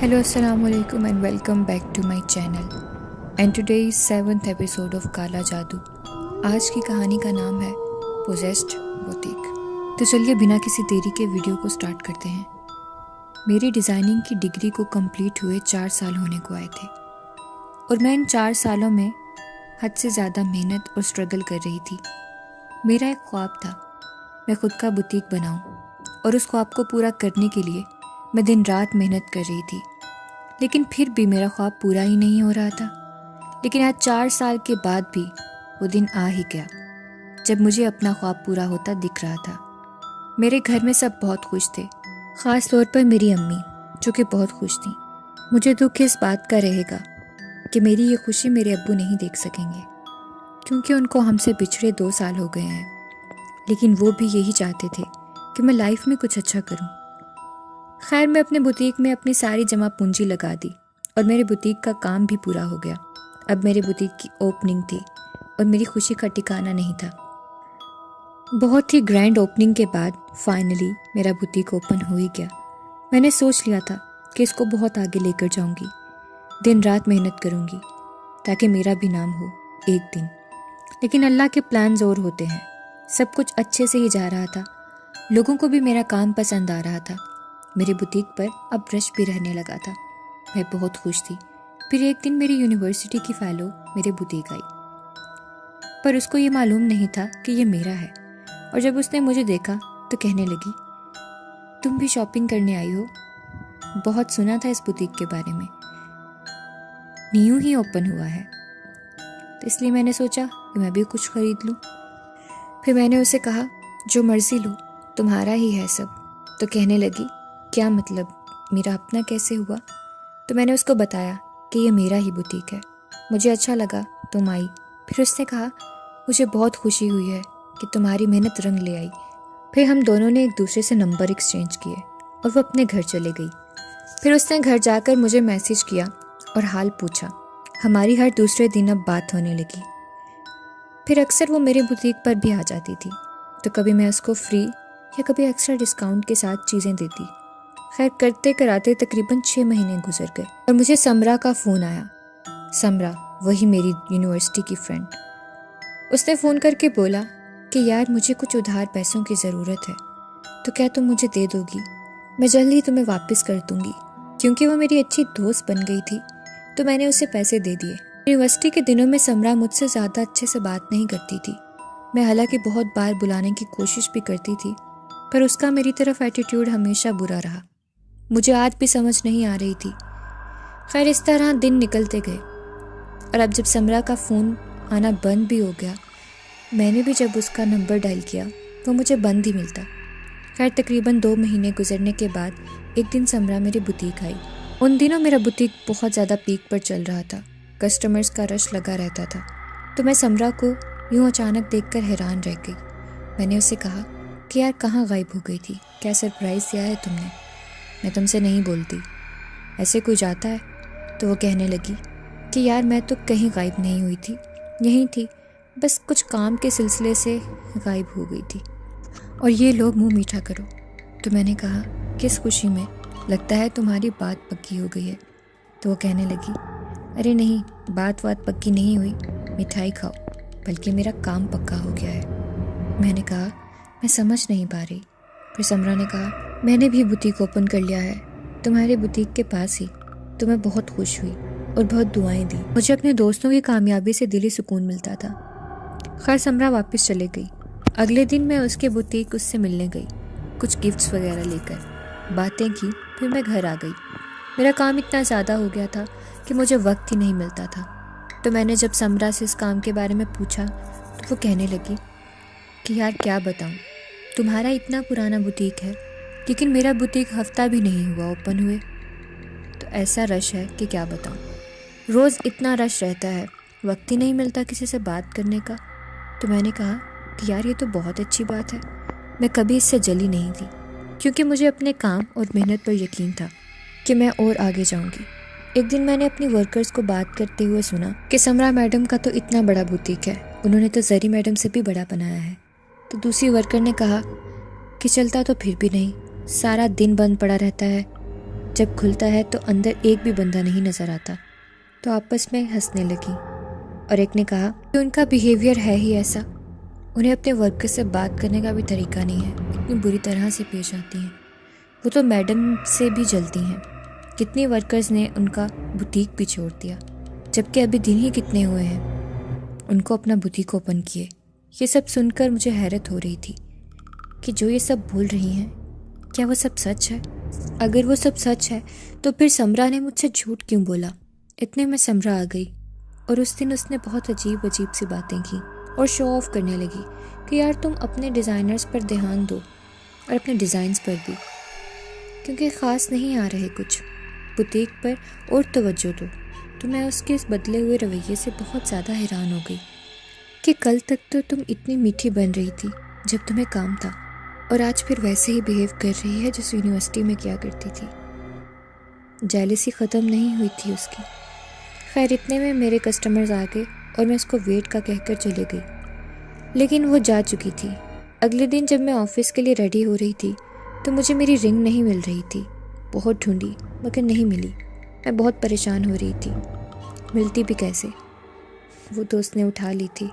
Hello, Assalamu alaikum and welcome back to my channel. And today is 7th episode of काला जादू. आज की कहानी का नाम है पोजेस्ड बुटीक. तो चलिए बिना किसी देरी के वीडियो को स्टार्ट करते हैं. मेरी डिज़ाइनिंग की डिग्री को कंप्लीट हुए 4 साल होने को आए थे और मैं इन 4 सालों में हद से ज़्यादा मेहनत और स्ट्रगल कर रही थी. मेरा एक ख्वाब था, मैं खुद का बुटीक बनाऊं और उस ख्वाब को पूरा करने के लिए मैं दिन रात मेहनत कर रही थी. लेकिन फिर भी मेरा ख्वाब पूरा ही नहीं हो रहा था. लेकिन आज 4 साल के बाद भी वो दिन आ ही गया जब मुझे अपना ख्वाब पूरा होता दिख रहा था. मेरे घर में सब बहुत खुश थे, ख़ास तौर पर मेरी अम्मी जो कि बहुत खुश थी. मुझे दुख इस बात का रहेगा कि मेरी ये खुशी मेरे अब्बू नहीं देख सकेंगे क्योंकि उनको हमसे पिछड़े 2 साल हो गए हैं. लेकिन वो भी यही चाहते थे कि मैं लाइफ में कुछ अच्छा करूं. खैर, मैं अपने बुटीक में अपनी सारी जमा पूंजी लगा दी और मेरे बुटीक का काम भी पूरा हो गया. अब मेरे बुटीक की ओपनिंग थी और मेरी खुशी का ठिकाना नहीं था. बहुत ही ग्रैंड ओपनिंग के बाद फाइनली मेरा बुटीक ओपन हो ही गया. मैंने सोच लिया था कि इसको बहुत आगे लेकर जाऊंगी, दिन रात मेहनत करूंगी ताकि मेरा भी नाम हो एक दिन. लेकिन अल्लाह के प्लान्स और होते हैं. सब कुछ अच्छे से ही जा रहा था. लोगों को भी मेरा काम पसंद आ रहा था. मेरे बुटीक पर अब रश भी रहने लगा था. मैं बहुत खुश थी. फिर एक दिन मेरी यूनिवर्सिटी की फ़ेलो मेरे बुटीक आई, पर उसको ये मालूम नहीं था कि ये मेरा है. और जब उसने मुझे देखा तो कहने लगी, तुम भी शॉपिंग करने आई हो? बहुत सुना था इस बुटीक के बारे में, न्यू ही ओपन हुआ है. तो इसलिए मैंने सोचा कि मैं भी कुछ ख़रीद लूँ. फिर मैंने उसे कहा, जो मर्ज़ी लो, तुम्हारा ही है सब. तो कहने लगी, क्या मतलब, मेरा अपना कैसे हुआ? तो मैंने उसको बताया कि ये मेरा ही बुटीक है. मुझे अच्छा लगा तुम आई. फिर उसने कहा, मुझे बहुत खुशी हुई है कि तुम्हारी मेहनत रंग ले आई. फिर हम दोनों ने एक दूसरे से नंबर एक्सचेंज किए और वो अपने घर चले गई. फिर उसने घर जाकर मुझे मैसेज किया और हाल पूछा. हमारी हर दूसरे दिन अब बात होने लगी. फिर अक्सर वो मेरे बुटीक पर भी आ जाती थी, तो कभी मैं उसको फ्री या कभी एक्स्ट्रा डिस्काउंट के साथ चीज़ें देती. खैर, करते कराते तकरीबन 6 महीने गुजर गए और मुझे समरा का फ़ोन आया. समरा, वही मेरी यूनिवर्सिटी की फ्रेंड. उसने फ़ोन करके बोला कि यार, मुझे कुछ उधार पैसों की ज़रूरत है, तो क्या तुम मुझे दे दोगी? मैं जल्द ही तुम्हें वापस कर दूँगी. क्योंकि वो मेरी अच्छी दोस्त बन गई थी तो मैंने उसे पैसे दे दिए. यूनिवर्सिटी के दिनों में समरा मुझसे ज़्यादा अच्छे से बात नहीं करती थी. मैं हालांकि बहुत बार बुलाने की कोशिश भी करती थी, पर उसका मेरी तरफ एटीट्यूड हमेशा बुरा रहा. मुझे आज भी समझ नहीं आ रही थी. खैर, इस तरह दिन निकलते गए और अब जब समरा का फ़ोन आना बंद भी हो गया, मैंने भी जब उसका नंबर डायल किया वो मुझे बंद ही मिलता. खैर, तकरीबन 2 महीने गुजरने के बाद एक दिन समरा मेरे बुटीक आई. उन दिनों मेरा बुटीक बहुत ज़्यादा पीक पर चल रहा था. कस्टमर्स का रश लगा रहता था. तो मैं समरा को यूँ अचानक देखकर हैरान रह गई. मैंने उसे कहा कि यार, कहाँ गायब हो गई थी? क्या सरप्राइज़ दिया है तुमने? मैं तुमसे नहीं बोलती, ऐसे कोई जाता है? तो वो कहने लगी कि यार, मैं तो कहीं गायब नहीं हुई थी, यहीं थी, बस कुछ काम के सिलसिले से गायब हो गई थी. और ये लोग मुंह मीठा करो. तो मैंने कहा, किस खुशी में? लगता है तुम्हारी बात पक्की हो गई है. तो वो कहने लगी, अरे नहीं, बात पक्की नहीं हुई, मिठाई खाओ, बल्कि मेरा काम पक्का हो गया है. मैंने कहा, मैं समझ नहीं पा रही. फिर समरा ने कहा, मैंने भी बुटीक ओपन कर लिया है तुम्हारे बुटीक के पास ही. तो मैं बहुत खुश हुई और बहुत दुआएं दी. मुझे अपने दोस्तों की कामयाबी से दिली सुकून मिलता था. खैर, समरा वापस चले गई. अगले दिन मैं उसके बुटीक उससे मिलने गई, कुछ गिफ्ट्स वगैरह लेकर. बातें की. फिर मैं घर आ गई. मेरा काम इतना ज़्यादा हो गया था कि मुझे वक्त ही नहीं मिलता था. तो मैंने जब समरा से इस काम के बारे में पूछा तो वो कहने लगी कि यार, क्या बताऊँ, तुम्हारा इतना पुराना बुटीक है लेकिन मेरा बुटीक हफ्ता भी नहीं हुआ ओपन हुए. तो ऐसा रश है कि क्या बताऊँ. रोज़ इतना रश रहता है, वक्त ही नहीं मिलता किसी से बात करने का. तो मैंने कहा कि यार, ये तो बहुत अच्छी बात है. मैं कभी इससे जली नहीं थी क्योंकि मुझे अपने काम और मेहनत पर यकीन था कि मैं और आगे जाऊंगी. एक दिन मैंने अपनी वर्कर्स को बात करते हुए सुना कि समरा मैडम का तो इतना बड़ा बुटीक है, उन्होंने तो जरी मैडम से भी बड़ा बनाया है. तो दूसरी वर्कर ने कहा कि चलता तो फिर भी नहीं, सारा दिन बंद पड़ा रहता है, जब खुलता है तो अंदर एक भी बंदा नहीं नज़र आता। तो आपस में हंसने लगी और एक ने कहा कि उनका बिहेवियर है ही ऐसा, उन्हें अपने वर्कर से बात करने का भी तरीका नहीं है, इतनी बुरी तरह से पेश आती हैं। वो तो मैडम से भी जलती हैं। कितने वर्कर्स ने उनका बुटीक भी छोड़ दिया, जबकि अभी दिन ही कितने हुए हैं उनको अपना बुटीक ओपन किए। ये सब सुनकर मुझे हैरत हो रही थी कि जो ये सब बोल रही हैं, क्या वो सब सच है? अगर वो सब सच है तो फिर समरा ने मुझसे झूठ क्यों बोला? इतने में समरा आ गई और उस दिन उसने बहुत अजीब अजीब सी बातें की और शो ऑफ करने लगी कि यार तुम अपने डिज़ाइनर्स पर ध्यान दो और अपने डिज़ाइंस पर भी, क्योंकि ख़ास नहीं आ रहे कुछ, बुटीक पर और तवज्जो दो। तो मैं उसके इस बदले हुए रवैये से बहुत ज़्यादा हैरान हो गई कि कल तक तो तुम इतनी मीठी बन रही थी जब तुम्हें काम था, और आज फिर वैसे ही बिहेव कर रही है जैसे यूनिवर्सिटी में किया करती थी। जेलसी ख़त्म नहीं हुई थी उसकी। खैर इतने में मेरे कस्टमर्स आ गए और मैं उसको वेट का कहकर चले गई, लेकिन वो जा चुकी थी। अगले दिन जब मैं ऑफिस के लिए रेडी हो रही थी तो मुझे मेरी रिंग नहीं मिल रही थी। बहुत ढूंढी मगर नहीं मिली। मैं बहुत परेशान हो रही थी, मिलती भी कैसे। वो दोस्त ने उठा ली थी